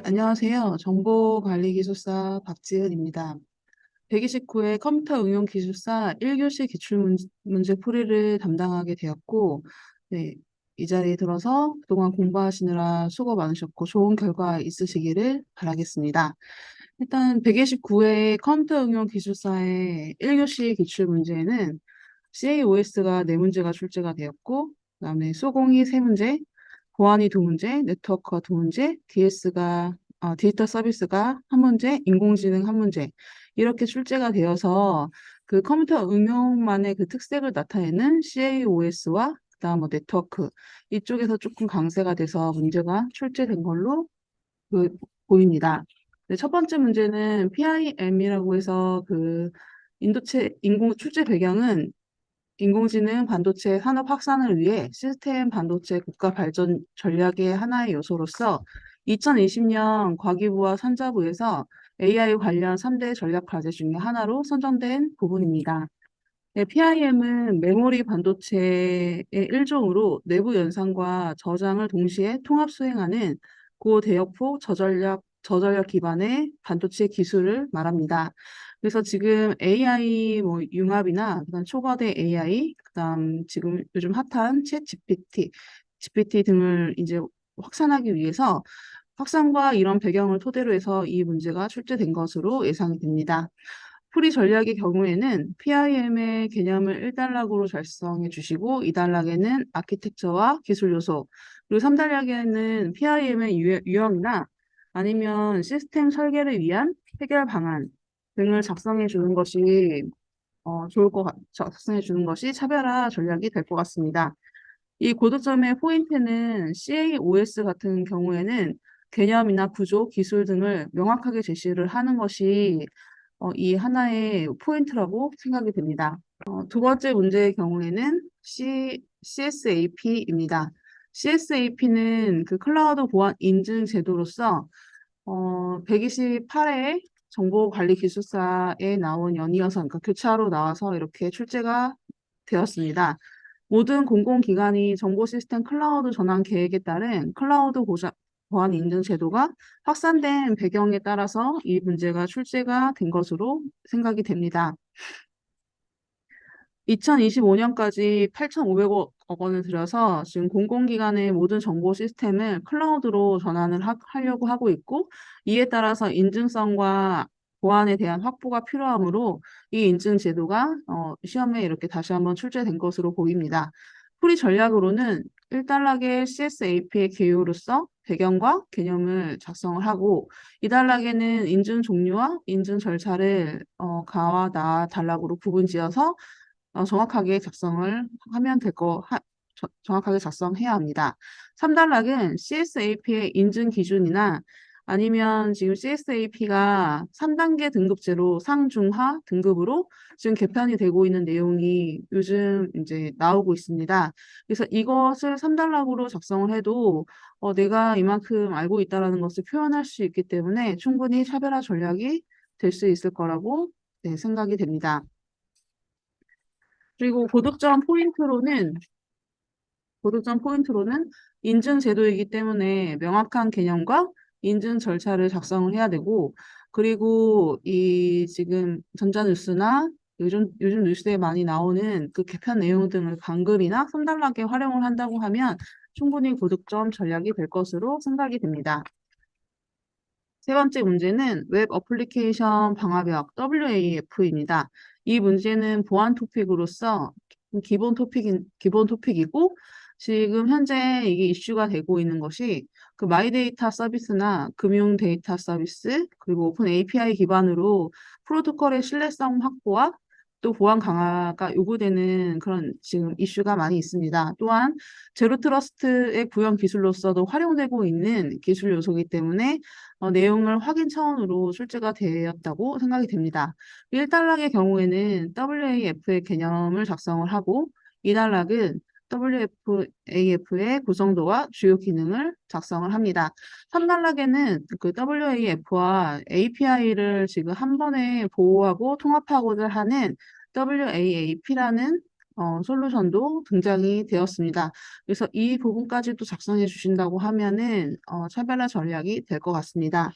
네, 안녕하세요. 정보관리기술사 박지은입니다. 129회 컴퓨터 응용 기술사 1교시 기출문제 풀이를 담당하게 되었고, 네, 이 자리에 들어서 그동안 공부하시느라 수고 많으셨고 좋은 결과 있으시기를 바라겠습니다. 일단 129회 컴퓨터 응용 기술사의 1교시 기출문제에는 CAOS가 4문제가 출제가 되었고, 그다음에 소공이 3문제, 보안이 2문제, 네트워크가 2문제, 디지털 서비스가 1문제, 인공지능 1문제, 이렇게 출제가 되어서 그 컴퓨터 응용만의 그 특색을 나타내는 CAOS와 그다음 뭐 네트워크 이쪽에서 조금 강세가 돼서 문제가 출제된 걸로 그 보입니다. 네, 첫 번째 문제는 PIM이라고 해서 그 인도체 인공 출제 배경은 인공지능 반도체 산업 확산을 위해 시스템 반도체 국가 발전 전략의 하나의 요소로서 2020년 과기부와 산자부에서 AI 관련 3대 전략 과제 중에 하나로 선정된 부분입니다. 네, PIM은 메모리 반도체의 일종으로 내부 연산과 저장을 동시에 통합 수행하는 고대역폭 저전력 기반의 반도체 기술을 말합니다. 그래서 지금 AI 뭐 융합이나 그다음 초거대 AI, 그다음 지금 요즘 핫한 챗 GPT 등을 이제 확산하기 위해서 확산과 이런 배경을 토대로 해서 이 문제가 출제된 것으로 예상이 됩니다. 풀이 전략의 경우에는 PIM의 개념을 1단락으로 작성해 주시고 2단락에는 아키텍처와 기술 요소, 그리고 3단락에는 PIM의 유형이나 아니면 시스템 설계를 위한 해결 방안 등을 작성해 주는 것이 작성해 주는 것이 차별화 전략이 될 것 같습니다. 이 고득점의 포인트는 CAOS 같은 경우에는 개념이나 구조, 기술 등을 명확하게 제시를 하는 것이 이 하나의 포인트라고 생각이 됩니다. 두 번째 문제의 경우에는 CSAP입니다. CSAP는 그 클라우드 보안 인증 제도로서 128회 정보관리기술사에 나온 연이어서, 그러니까 교차로 나와서 이렇게 출제가 되었습니다. 모든 공공기관이 정보 시스템 클라우드 전환 계획에 따른 보안 인증 제도가 확산된 배경에 따라서 이 문제가 출제가 된 것으로 생각이 됩니다. 2025년까지 8,500억 원을 들여서 지금 공공기관의 모든 정보 시스템을 클라우드로 전환을 하려고 하고 있고, 이에 따라서 인증성과 보안에 대한 확보가 필요하므로 이 인증 제도가 시험에 이렇게 다시 한번 출제된 것으로 보입니다. 풀이 전략으로는 1단락의 CSAP의 개요로서 배경과 개념을 작성을 하고, 2단락에는 인증 종류와 인증 절차를 가와 나 단락으로 구분지어서 정확하게 작성을 하면 정확하게 작성해야 합니다. 3단락은 CSAP의 인증 기준이나 아니면 지금 CSAP가 3단계 등급제로 상중하 등급으로 지금 개편이 되고 있는 내용이 요즘 이제 나오고 있습니다. 그래서 이것을 3단락으로 작성을 해도 내가 이만큼 알고 있다라는 것을 표현할 수 있기 때문에 충분히 차별화 전략이 될 수 있을 거라고 생각이 됩니다. 그리고 고득점 포인트로는 인증 제도이기 때문에 명확한 개념과 인증 절차를 작성을 해야 되고, 그리고 이 지금 전자뉴스나 요즘 뉴스에 많이 나오는 그 개편 내용 등을 강급이나 선단락에 활용을 한다고 하면 충분히 고득점 전략이 될 것으로 생각이 됩니다. 세 번째 문제는 웹 어플리케이션 방화벽 WAF입니다. 이 문제는 보안 토픽으로서 기본 토픽이고, 지금 현재 이게 이슈가 되고 있는 것이 그 마이데이터 서비스나 금융 데이터 서비스, 그리고 오픈 API 기반으로 프로토콜의 신뢰성 확보와 또 보안 강화가 요구되는 그런 지금 이슈가 많이 있습니다. 또한 제로 트러스트의 구현 기술로서도 활용되고 있는 기술 요소이기 때문에 내용을 확인 차원으로 출제가 되었다고 생각이 됩니다. 1단락의 경우에는 WAF의 개념을 작성을 하고, 2단락은 WAF의 구성도와 주요 기능을 작성을 합니다. 3단락에는 그 WAF와 API를 지금 한 번에 보호하고 통합하고자 하는 WAAP라는 솔루션도 등장이 되었습니다. 그래서 이 부분까지도 작성해 주신다고 하면은 차별화 전략이 될 것 같습니다.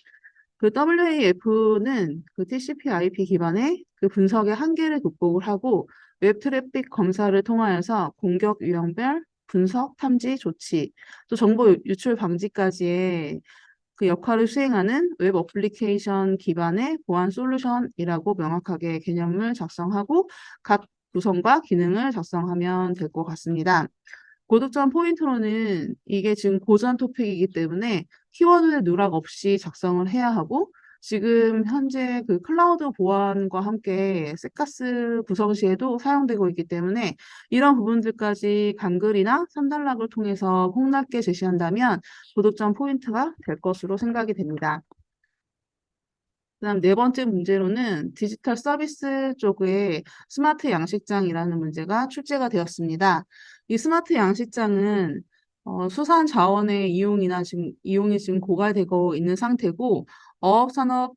그 WAF는 그 TCP/IP 기반의 그 분석의 한계를 극복을 하고 웹 트래픽 검사를 통하여서 공격 유형별 분석 탐지 조치, 또 정보 유출 방지까지의 그 역할을 수행하는 웹 어플리케이션 기반의 보안 솔루션이라고 명확하게 개념을 작성하고 각 구성과 기능을 작성하면 될 것 같습니다. 고득점 포인트로는 이게 지금 고전 토픽이기 때문에 키워드 누락 없이 작성을 해야 하고 지금 현재 그 클라우드 보안과 함께 섹카스 구성 시에도 사용되고 있기 때문에 이런 부분들까지 간글이나 3단락을 통해서 폭넓게 제시한다면 고득점 포인트가 될 것으로 생각이 됩니다. 그다음 네 번째 문제로는 디지털 서비스 쪽에 스마트 양식장이라는 문제가 출제가 되었습니다. 이 스마트 양식장은 수산 자원의 이용이 지금 고갈되고 있는 상태고 어업산업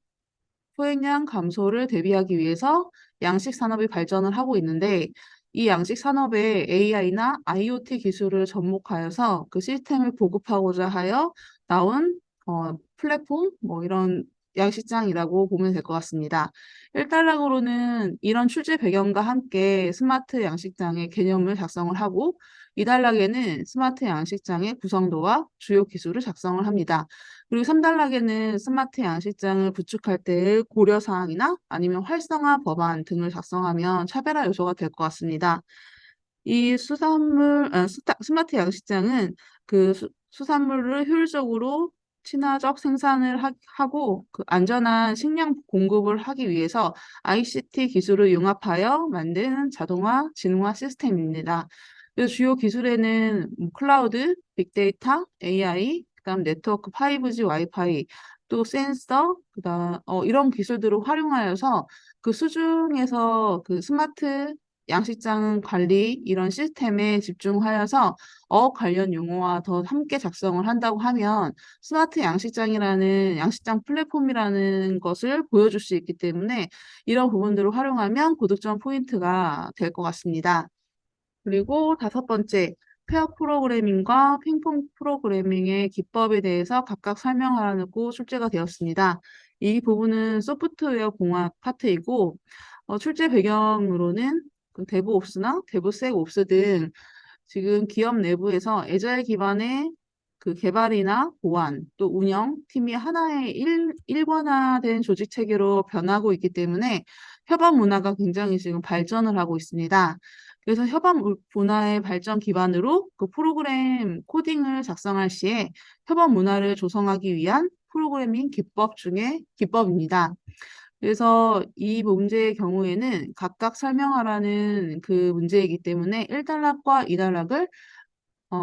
소액량 감소를 대비하기 위해서 양식 산업이 발전을 하고 있는데 이 양식 산업에 AI나 IoT 기술을 접목하여서 그 시스템을 보급하고자 하여 나온 플랫폼 뭐 이런 양식장이라고 보면 될 것 같습니다. 1단락으로는 이런 출제 배경과 함께 스마트 양식장의 개념을 작성을 하고 2단락에는 스마트 양식장의 구성도와 주요 기술을 작성을 합니다. 그리고 3단락에는 스마트 양식장을 구축할 때의 고려사항이나 아니면 활성화 법안 등을 작성하면 차별화 요소가 될 것 같습니다. 이 스마트 양식장은 그 수산물을 효율적으로 친화적 생산을 하고 그 안전한 식량 공급을 하기 위해서 ICT 기술을 융합하여 만든 자동화, 지능화 시스템입니다. 그 주요 기술에는 클라우드, 빅데이터, AI, 그다음 네트워크 5G, 와이파이, 또 센서, 그다음 이런 기술들을 활용하여서 그 수중에서 그 스마트 양식장 관리 이런 시스템에 집중하여서 어업 관련 용어와 더 함께 작성을 한다고 하면 스마트 양식장이라는 양식장 플랫폼이라는 것을 보여줄 수 있기 때문에 이런 부분들을 활용하면 고득점 포인트가 될 것 같습니다. 그리고 다섯 번째, 페어 프로그래밍과 핑퐁 프로그래밍의 기법에 대해서 각각 설명하라고 출제가 되었습니다. 이 부분은 소프트웨어 공학 파트이고, 출제 배경으로는 그 데브옵스나 데브섹옵스 등 지금 기업 내부에서 애자일 기반의 그 개발이나 보안, 또 운영, 팀이 하나의 일관화된 조직 체계로 변하고 있기 때문에 협업 문화가 굉장히 지금 발전을 하고 있습니다. 그래서 협업 문화의 발전 기반으로 그 프로그램 코딩을 작성할 시에 협업 문화를 조성하기 위한 프로그래밍 기법 중에 기법입니다. 그래서 이 문제의 경우에는 각각 설명하라는 그 문제이기 때문에 1단락과 2단락을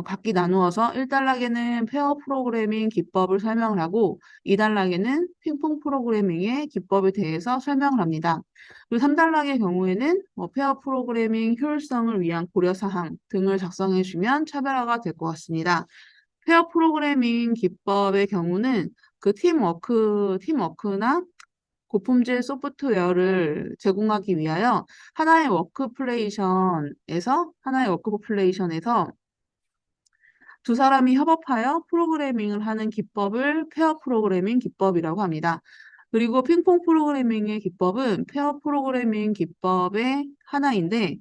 각기 나누어서 1단락에는 페어 프로그래밍 기법을 설명을 하고 2단락에는 핑퐁 프로그래밍의 기법에 대해서 설명을 합니다. 그리고 3단락의 경우에는 페어 프로그래밍 효율성을 위한 고려사항 등을 작성해 주면 차별화가 될 것 같습니다. 페어 프로그래밍 기법의 경우는 그 팀워크나 고품질 소프트웨어를 제공하기 위하여 하나의 워크플레이션에서 두 사람이 협업하여 프로그래밍을 하는 기법을 페어 프로그래밍 기법이라고 합니다. 그리고 핑퐁 프로그래밍의 기법은 페어 프로그래밍 기법의 하나인데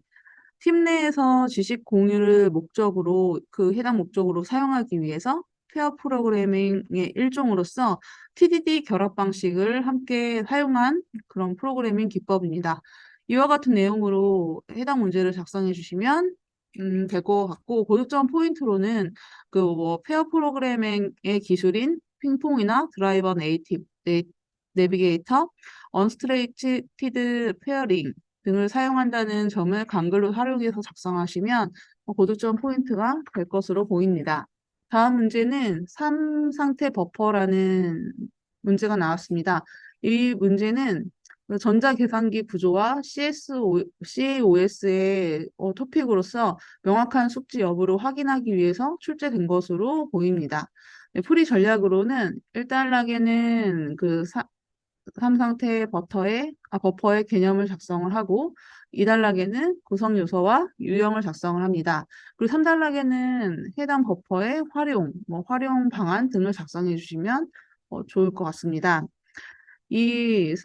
팀 내에서 지식 공유를 목적으로 그 해당 목적으로 사용하기 위해서 페어 프로그래밍의 일종으로서 TDD 결합 방식을 함께 사용한 그런 프로그래밍 기법입니다. 이와 같은 내용으로 해당 문제를 작성해 주시면 될 것 같고 고득점 포인트로는 그 뭐 페어 프로그래밍의 기술인 핑퐁이나 드라이버 네이티브 내비게이터, 언스트레이티드 페어링 등을 사용한다는 점을 간글로 활용해서 작성하시면 고득점 포인트가 될 것으로 보입니다. 다음 문제는 3상태 버퍼라는 문제가 나왔습니다. 이 문제는 전자계산기 구조와 CAOS의 토픽으로서 명확한 숙지 여부를 확인하기 위해서 출제된 것으로 보입니다. 풀이 전략으로는 1단락에는 3상태 버퍼의 개념을 작성을 하고 2단락에는 구성 요소와 유형을 작성을 합니다. 그리고 3단락에는 해당 버퍼의 활용 방안 등을 작성해 주시면 좋을 것 같습니다. 이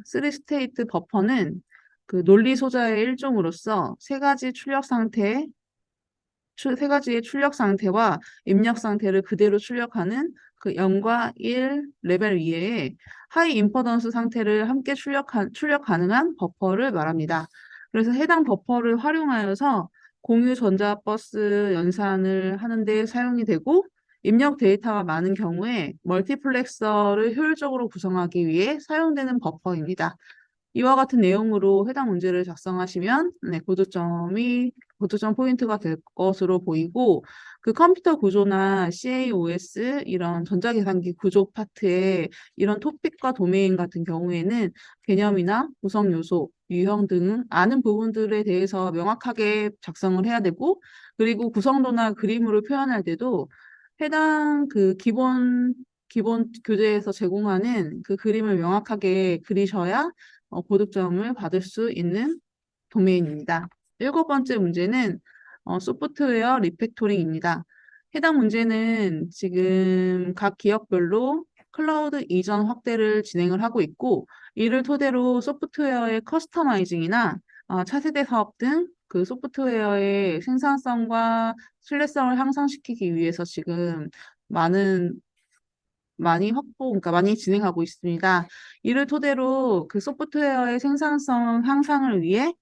3스테이트 버퍼는 그 논리 소자의 일종으로서 세 가지의 출력 상태와 입력 상태를 그대로 출력하는 그 0과 1 레벨 이하의 하이 임퍼던스 상태를 함께 출력 가능한 버퍼를 말합니다. 그래서 해당 버퍼를 활용하여서 공유 전자버스 연산을 하는데 사용이 되고 입력 데이터가 많은 경우에 멀티플렉서를 효율적으로 구성하기 위해 사용되는 버퍼입니다. 이와 같은 내용으로 해당 문제를 작성하시면 네, 고득점 포인트가 될 것으로 보이고 그 컴퓨터 구조나 CAOS 이런 전자계산기 구조 파트의 이런 토픽과 도메인 같은 경우에는 개념이나 구성 요소, 유형 등 아는 부분들에 대해서 명확하게 작성을 해야 되고 그리고 구성도나 그림으로 표현할 때도 해당 그 기본 교재에서 제공하는 그 그림을 명확하게 그리셔야 고득점을 받을 수 있는 도메인입니다. 7번째 문제는 소프트웨어 리팩토링입니다. 해당 문제는 지금 각 기업별로 클라우드 이전 확대를 진행을 하고 있고 이를 토대로 소프트웨어의 커스터마이징이나 차세대 사업 등 그 소프트웨어의 생산성과 신뢰성을 향상시키기 위해서 지금 많은 그러니까 많이 진행하고 있습니다. 이를 토대로 그 소프트웨어의 생산성 향상을 위해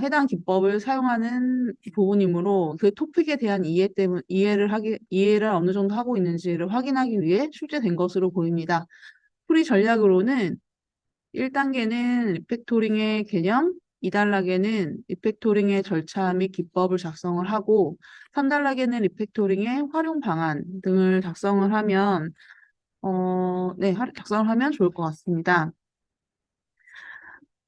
해당 기법을 사용하는 부분이므로 그 토픽에 대한 이해를 어느 정도 하고 있는지를 확인하기 위해 출제된 것으로 보입니다. 풀이 전략으로는 1단계는 리팩토링의 개념, 2단락에는 리팩토링의 절차 및 기법을 작성을 하고 3단락에는 리팩토링의 활용 방안 등을 작성을 하면 네, 작성을 하면 좋을 것 같습니다.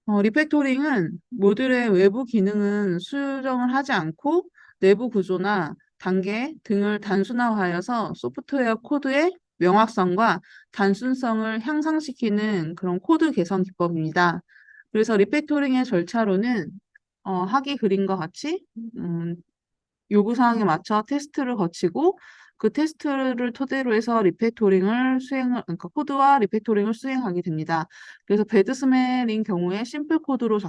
리팩토링은 모듈의 외부 기능은 수정을 하지 않고 내부 구조나 단계 등을 단순화하여서 소프트웨어 코드의 명확성과 단순성을 향상시키는 그런 코드 개선 기법입니다. 그래서 리팩토링의 절차로는 하기 그림과 같이 요구사항에 맞춰 테스트를 거치고 그 테스트를 토대로 해서 그러니까 코드와 리팩토링을 수행하게 됩니다. 그래서 배드스멜인 경우에 심플 코드로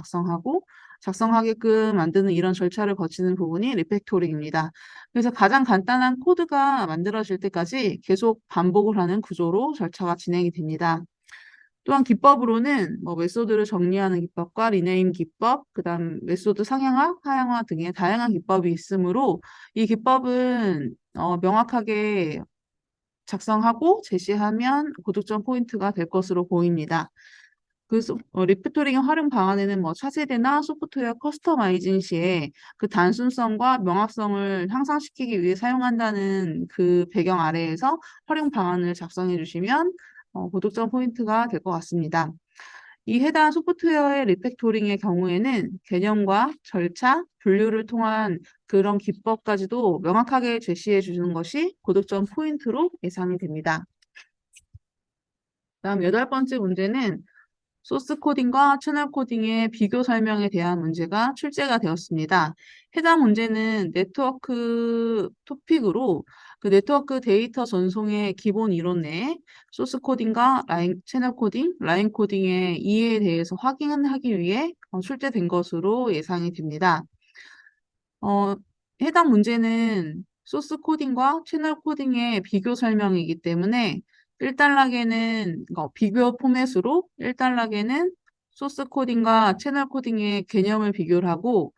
작성하게끔 만드는 이런 절차를 거치는 부분이 리팩토링입니다. 그래서 가장 간단한 코드가 만들어질 때까지 계속 반복을 하는 구조로 절차가 진행이 됩니다. 또한 기법으로는 뭐 메소드를 정리하는 기법과 리네임 기법, 그다음 메소드 상향화, 하향화 등의 다양한 기법이 있으므로 이 기법은 명확하게 작성하고 제시하면 고득점 포인트가 될 것으로 보입니다. 리팩토링의 활용 방안에는 뭐 차세대나 소프트웨어 커스터마이징 시에 그 단순성과 명확성을 향상시키기 위해 사용한다는 그 배경 아래에서 활용 방안을 작성해 주시면 고득점 포인트가 될 것 같습니다. 이 해당 소프트웨어의 리팩토링의 경우에는 개념과 절차, 분류를 통한 그런 기법까지도 명확하게 제시해 주는 것이 고득점 포인트로 예상이 됩니다. 다음 8번째 문제는 소스 코딩과 채널 코딩의 비교 설명에 대한 문제가 출제가 되었습니다. 해당 문제는 네트워크 토픽으로 그 네트워크 데이터 전송의 기본 이론 내에 소스 코딩과 채널 코딩, 라인 코딩의 이해에 대해서 확인하기 위해 출제된 것으로 예상이 됩니다. 해당 문제는 소스 코딩과 채널 코딩의 비교 설명이기 때문에 1단락에는 비교 포맷으로 1단락에는 소스 코딩과 채널 코딩의 개념을 비교를 하고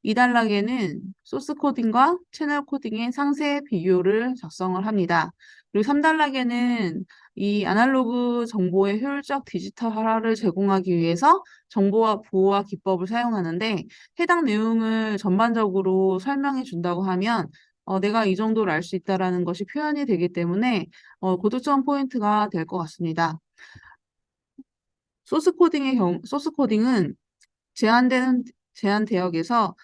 2단락에는 소스 코딩과 채널 코딩의 상세 비교를 작성을 합니다. 그리고 3단락에는 이 아날로그 정보의 효율적 디지털화를 제공하기 위해서 정보와 보호와 기법을 사용하는데 해당 내용을 전반적으로 설명해 준다고 하면 내가 이 정도를 알 수 있다라는 것이 표현이 되기 때문에 고득점 포인트가 될 것 같습니다. 소스 코딩은 제한 대역에서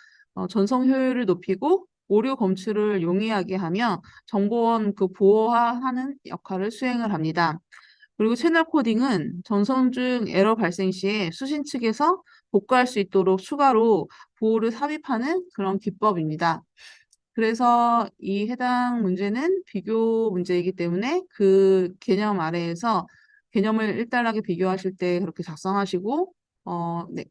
전송 효율을 높이고 오류 검출을 용이하게 하며 정보원 그 보호하는 역할을 수행을 합니다. 그리고 채널 코딩은 전송 중 에러 발생 시에 수신 측에서 복구할 수 있도록 추가로 보호를 삽입하는 그런 기법입니다. 그래서 이 해당 문제는 비교 문제이기 때문에 그 개념 아래에서 개념을 일단락에 비교하실 때 그렇게 작성하시고, 네,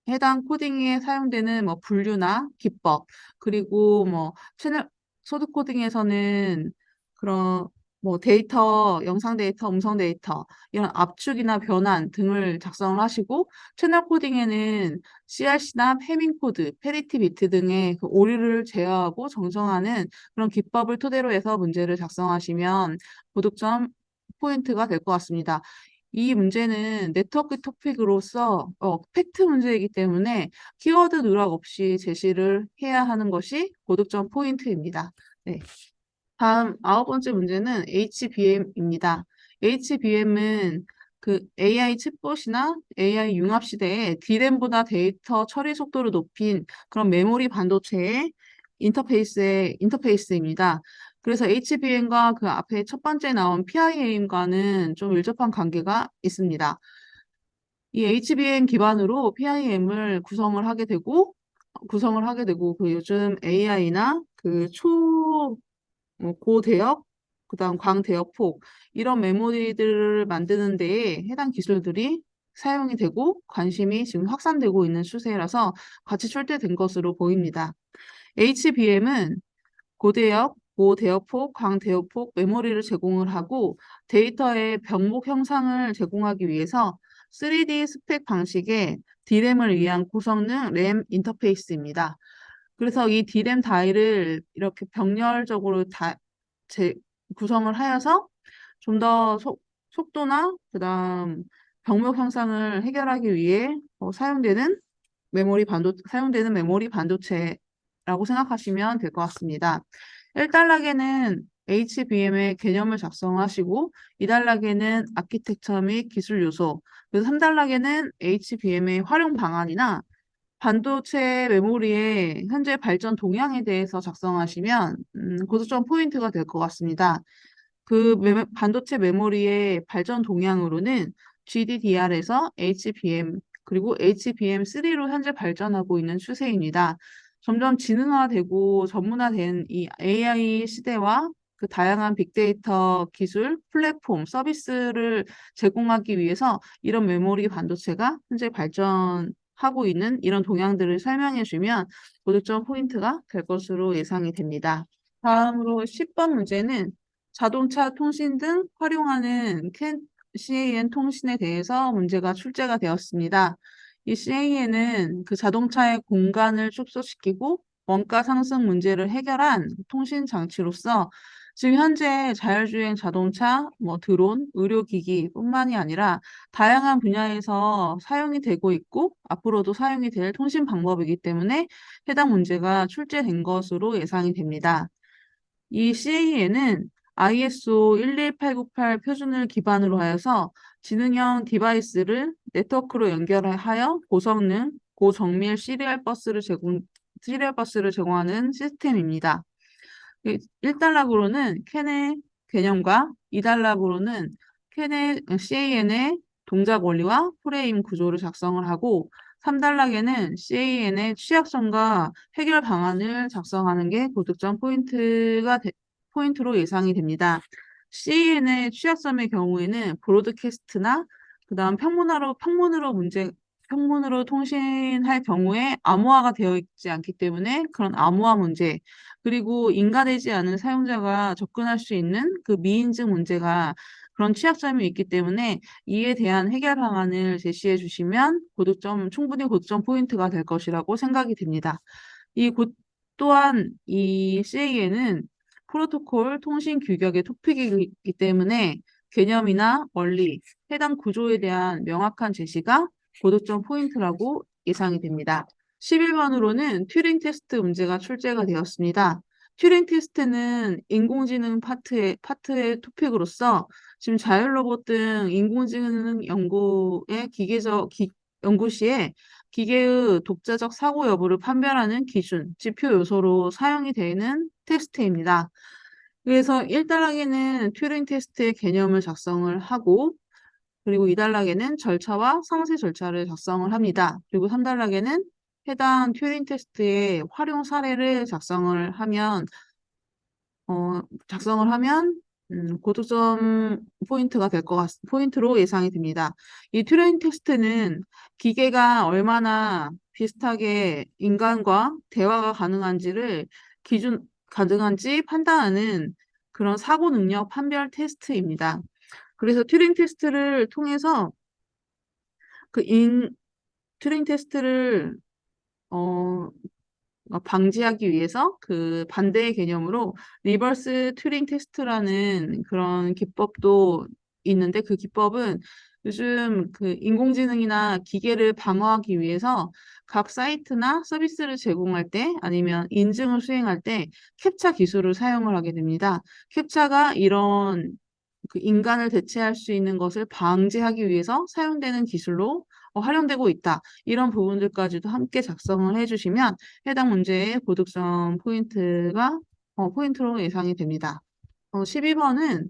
해당 코딩에 사용되는 뭐 분류나 기법, 그리고 뭐 채널 소드 코딩에서는 그런 뭐 데이터, 영상 데이터, 음성 데이터 이런 압축이나 변환 등을 작성을 하시고, 채널 코딩에는 CRC나 패밍 코드, 페리티 비트 등의 그 오류를 제어하고 정정하는 그런 기법을 토대로 해서 문제를 작성하시면 고득점 포인트가 될 것 같습니다. 이 문제는 네트워크 토픽으로서 팩트 문제이기 때문에 키워드 누락 없이 제시를 해야 하는 것이 고득점 포인트입니다. 네. 다음 9번째 문제는 HBM입니다. HBM은 그 AI 챗봇이나 AI 융합 시대에 D램보다 데이터 처리 속도를 높인 그런 메모리 반도체의 인터페이스입니다. 그래서 HBM과 그 앞에 첫 번째 나온 PIM과는 좀 밀접한 관계가 있습니다. 이 HBM 기반으로 PIM을 구성을 하게 되고 그 요즘 AI나 뭐 고대역, 그다음 광대역폭 이런 메모리들을 만드는 데에 해당 기술들이 사용이 되고 관심이 지금 확산되고 있는 추세라서 같이 출제된 것으로 보입니다. HBM은 고대역, 고대역폭, 광대역폭 메모리를 제공을 하고 데이터의 병목 형상을 제공하기 위해서 3D 스펙 방식의 D램을 위한 고성능 램 인터페이스입니다. 그래서 이 D램 다이를 이렇게 병렬적으로 재, 구성을 하여서 좀 더 속도나 그다음 병목 형상을 해결하기 위해 사용되는 메모리 반도체라고 생각하시면 될 것 같습니다. 1단락에는 HBM의 개념을 작성하시고 2단락에는 아키텍처 및 기술 요소, 그래서 3단락에는 HBM의 활용 방안이나 반도체 메모리의 현재 발전 동향에 대해서 작성하시면 고득점 포인트가 될 것 같습니다. 그 반도체 메모리의 발전 동향으로는 GDDR에서 HBM 그리고 HBM3로 현재 발전하고 있는 추세입니다. 점점 지능화되고 전문화된 이 AI 시대와 그 다양한 빅데이터 기술, 플랫폼, 서비스를 제공하기 위해서 이런 메모리 반도체가 현재 발전하고 있는 이런 동향들을 설명해 주면 고득점 포인트가 될 것으로 예상이 됩니다. 다음으로 10번 문제는 자동차 통신 등 활용하는 CAN 통신에 대해서 문제가 출제가 되었습니다. 이 CAN은 그 자동차의 공간을 축소시키고 원가 상승 문제를 해결한 통신 장치로서 지금 현재 자율주행 자동차, 뭐 드론, 의료기기뿐만이 아니라 다양한 분야에서 사용이 되고 있고 앞으로도 사용이 될 통신 방법이기 때문에 해당 문제가 출제된 것으로 예상이 됩니다. 이 CAN은 ISO 11898 표준을 기반으로 하여서 지능형 디바이스를 네트워크로 연결하여 고성능, 고정밀 시리얼 버스를 제공하는 시스템입니다. 1단락으로는 캔의 개념과 2단락으로는 캔의 CAN의 동작 원리와 프레임 구조를 작성을 하고 3단락에는 CAN의 취약점과 해결 방안을 작성하는 게 고득점 포인트로 예상이 됩니다. CAN의 취약점의 경우에는 브로드캐스트나 그다음 평문으로 통신할 경우에 암호화가 되어 있지 않기 때문에 그런 암호화 문제, 그리고 인가되지 않은 사용자가 접근할 수 있는 그 미인증 문제가 그런 취약점이 있기 때문에 이에 대한 해결 방안을 제시해 주시면 충분히 고득점 포인트가 될 것이라고 생각이 됩니다. 또한 이 CAN은 프로토콜 통신 규격의 토픽이기 때문에 개념이나 원리, 해당 구조에 대한 명확한 제시가 고득점 포인트라고 예상이 됩니다. 11번으로는 튜링 테스트 문제가 출제가 되었습니다. 튜링 테스트는 인공지능 파트의 토픽으로서 지금 자율로봇 등 인공지능 연구 시에 기계의 독자적 사고 여부를 판별하는 기준, 지표 요소로 사용이 되는 테스트입니다. 그래서 1단락에는 튜링 테스트의 개념을 작성을 하고, 그리고 2단락에는 절차와 상세 절차를 작성을 합니다. 그리고 3단락에는 해당 튜링 테스트의 활용 사례를 어, 작성을 하면 고득점 포인트가 포인트로 예상이 됩니다. 이 튜링 테스트는 기계가 얼마나 비슷하게 인간과 대화가 가능한지 판단하는 그런 사고 능력 판별 테스트입니다. 그래서 그 인, 튜링 테스트를 어, 방지하기 위해서 그 반대의 개념으로 리버스 튜링 테스트라는 그런 기법도 있는데 그 기법은 요즘 그 인공지능이나 기계를 방어하기 위해서 각 사이트나 서비스를 제공할 때 아니면 인증을 수행할 때 캡차 기술을 사용을 하게 됩니다. 캡차가 이런 그 인간을 대체할 수 있는 것을 방지하기 위해서 사용되는 기술로 활용되고 있다. 이런 부분들까지도 함께 작성을 해주시면 해당 문제의 고득점 포인트로 예상이 됩니다. 12번은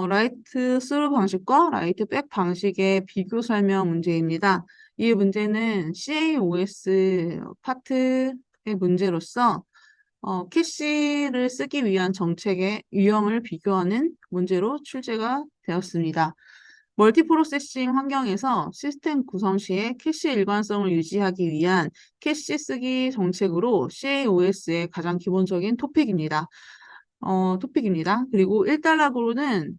라이트 스루 방식과 라이트 백 방식의 비교 설명 문제입니다. 이 문제는 CAOS 파트의 문제로서 캐시를 쓰기 위한 정책의 유형을 비교하는 문제로 출제가 되었습니다. 멀티프로세싱 환경에서 시스템 구성 시에 캐시 일관성을 유지하기 위한 캐시 쓰기 정책으로 CAOS의 가장 기본적인 토픽입니다. 그리고 1단락으로는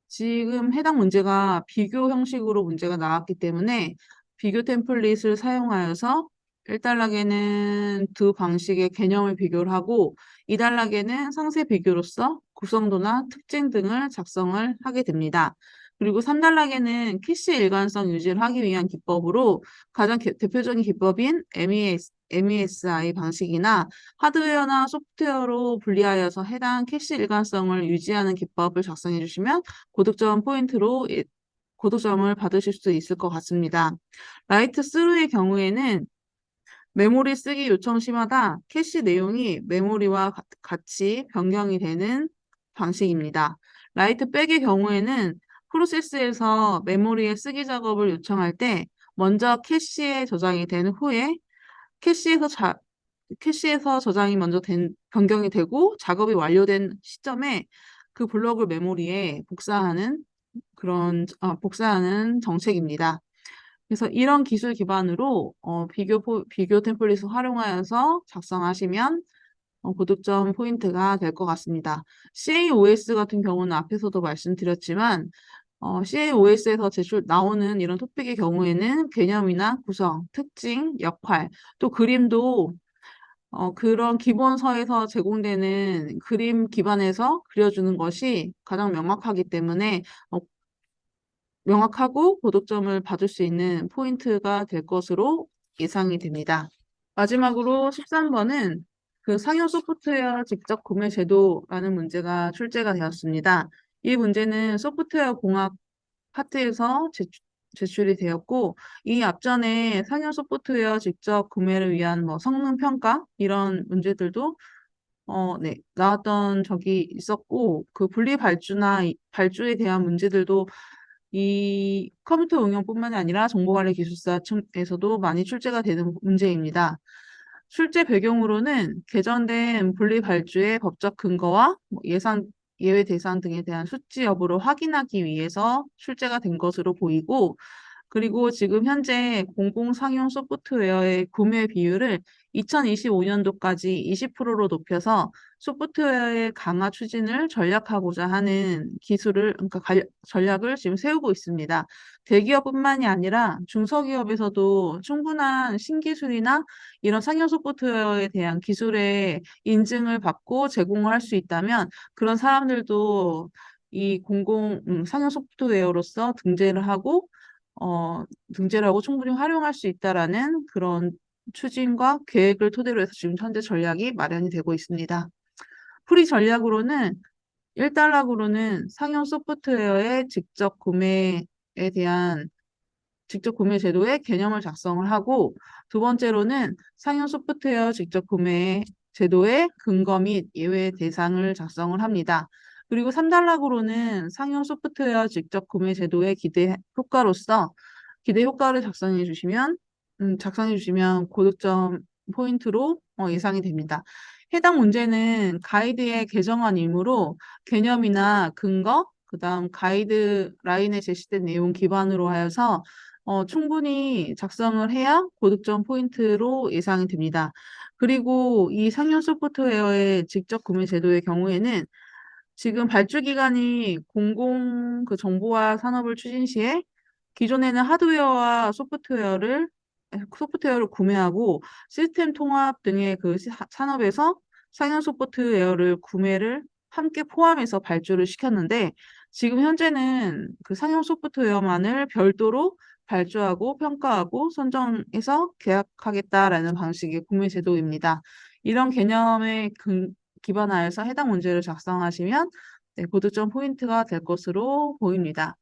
지금 해당 문제가 비교 형식으로 문제가 나왔기 때문에 비교 템플릿을 사용하여서 1단락에는 두 방식의 개념을 비교를 하고 2단락에는 상세 비교로서 구성도나 특징 등을 작성을 하게 됩니다. 그리고 3단락에는 캐시 일관성 유지를 하기 위한 기법으로 가장 대표적인 기법인 MESI 방식이나 하드웨어나 소프트웨어로 분리하여서 해당 캐시 일관성을 유지하는 기법을 작성해 주시면 고득점 포인트로 고득점을 받으실 수 있을 것 같습니다. 라이트 스루의 경우에는 메모리 쓰기 요청 시마다 캐시 내용이 메모리와 같이 변경이 되는 방식입니다. 라이트 백의 경우에는 프로세스에서 메모리의 쓰기 작업을 요청할 때 먼저 캐시에 저장이 된 후에 캐시에서 캐시에서 변경이 되고 작업이 완료된 시점에 그 블록을 메모리에 복사하는 정책입니다. 그래서 이런 기술 기반으로 비교 템플릿을 활용하여서 작성하시면 고득점 포인트가 될 것 같습니다. CAOS 같은 경우는 앞에서도 말씀드렸지만 CAOS에서 나오는 이런 토픽의 경우에는 개념이나 구성, 특징, 역할, 또 그림도 그런 기본서에서 제공되는 그림 기반에서 그려주는 것이 가장 명확하기 때문에 명확하고 고득점을 받을 수 있는 포인트가 될 것으로 예상이 됩니다. 마지막으로 13번은 그 상용 소프트웨어 직접 구매 제도라는 문제가 출제가 되었습니다. 이 문제는 소프트웨어 공학 파트에서 제출이 되었고, 이 앞전에 상용 소프트웨어 직접 구매를 위한 뭐 성능 평가 이런 문제들도 네, 나왔던 적이 있었고, 그 분리 발주에 대한 문제들도 이 컴퓨터 응용뿐만이 아니라 정보관리 기술사 층에서도 많이 출제가 되는 문제입니다. 출제 배경으로는 개정된 분리 발주의 법적 근거와 뭐 예외 대상 등에 대한 수치 여부를 확인하기 위해서 출제가 된 것으로 보이고, 그리고 지금 현재 공공상용 소프트웨어의 구매 비율을 2025년도까지 20%로 높여서 소프트웨어의 강화 추진을 전략하고자 하는 전략을 지금 세우고 있습니다. 대기업뿐만이 아니라 중소기업에서도 충분한 신기술이나 이런 상용 소프트웨어에 대한 기술의 인증을 받고 제공을 할 수 있다면 그런 사람들도 상용 소프트웨어로서 등재를 하고 충분히 활용할 수 있다라는 그런 추진과 계획을 토대로 해서 지금 현재 전략이 마련이 되고 있습니다. 풀이 전략으로는 1단락으로는 상용 소프트웨어의 직접 구매 제도의 개념을 작성을 하고 두 번째로는 상용 소프트웨어 직접 구매에 제도의 근거 및 예외 대상을 작성을 합니다. 그리고 3단락으로는 상용 소프트웨어 직접 구매 제도의 기대 효과를 작성해 주시면 고득점 포인트로 예상이 됩니다. 해당 문제는 가이드의 개정안이므로 개념이나 근거, 그다음 가이드라인에 제시된 내용 기반으로 하여서 충분히 작성을 해야 고득점 포인트로 예상이 됩니다. 그리고 이 상용 소프트웨어의 직접 구매 제도의 경우에는 지금 발주 기관이 공공 그 정보화 산업을 추진 시에 기존에는 하드웨어와 소프트웨어를 구매하고 시스템 통합 등의 그 산업에서 상용 소프트웨어를 구매를 함께 포함해서 발주를 시켰는데 지금 현재는 그 상용 소프트웨어만을 별도로 발주하고 평가하고 선정해서 계약하겠다라는 방식의 구매 제도입니다. 이런 개념에 기반하여서 해당 문제를 작성하시면 네, 고득점 포인트가 될 것으로 보입니다.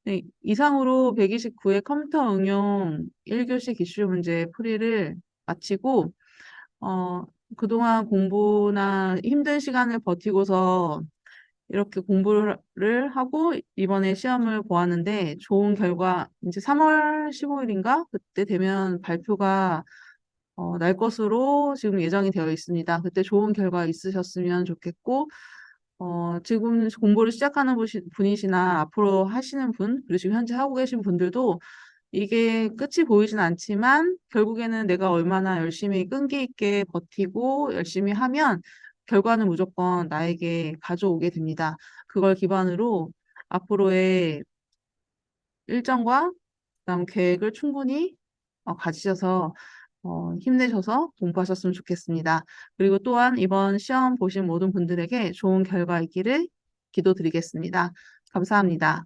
네, 이상으로 129회 컴퓨터 응용 1교시 기출 문제 풀이를 마치고 어, 그동안 공부나 힘든 시간을 버티고서 이렇게 공부를 하고 이번에 시험을 보았는데 좋은 결과 이제 3월 15일인가 그때 되면 발표가 날 것으로 지금 예정이 되어 있습니다. 그때 좋은 결과 있으셨으면 좋겠고, 지금 공부를 시작하는 분이시나 앞으로 하시는 분, 그리고 지금 현재 하고 계신 분들도 이게 끝이 보이진 않지만 결국에는 내가 얼마나 열심히 끈기 있게 버티고 열심히 하면 결과는 무조건 나에게 가져오게 됩니다. 그걸 기반으로 앞으로의 일정과 그다음 계획을 충분히 가지셔서 힘내셔서 공부하셨으면 좋겠습니다. 그리고 또한 이번 시험 보신 모든 분들에게 좋은 결과 있기를 기도드리겠습니다. 감사합니다.